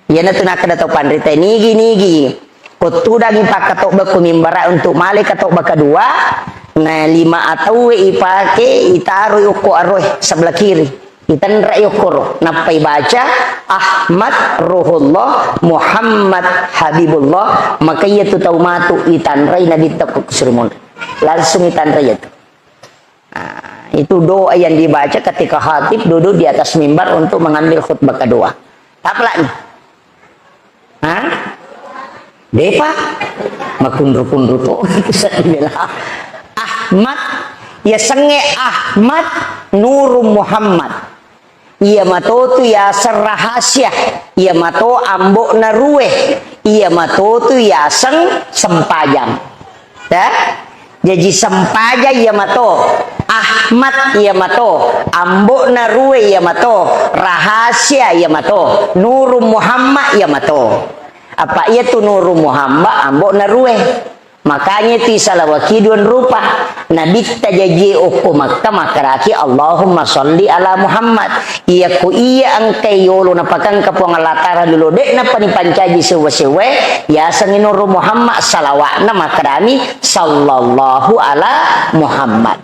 Ya na tu nak kada tau pandrita nigi kotudang ipak katok baku mimbara untuk male katok bakadua na 5 atau ipake itaruh uko aroh sebelah kiri itan rayokoro napai baca Ahmad Ruhullah Muhammad Habibullah maka ia tu tahu matu itan ray nabi tak kesurumun langsung itan ray itu. Itu doa yang dibaca ketika khatib duduk di atas mimbar untuk mengambil khutbah kedua. Apa nih? Depa makundru-kundru tuh Ahmad ya senge Ahmad Nur Muhammad ia mato tu ya serrahasia ia mato ambok naruwe ia mato tu ya sempajang dah jadi sempajang ia mato Ahmad ia mato ambok naruwe ia mato rahasia ia mato Nur Muhammad ia mato apa ia tu Nur Muhammad ambok naruwe makanya ti salawakiduan rupa nabi tajaji uku Makkah makaraki Allahumma sholli ala Muhammad iya ku iya angkai yolo napakan kapuang latara dulu dek napa ni pancaji sewe-sewe ya sangin Nur Muhammad salawatna makarani sallallahu ala Muhammad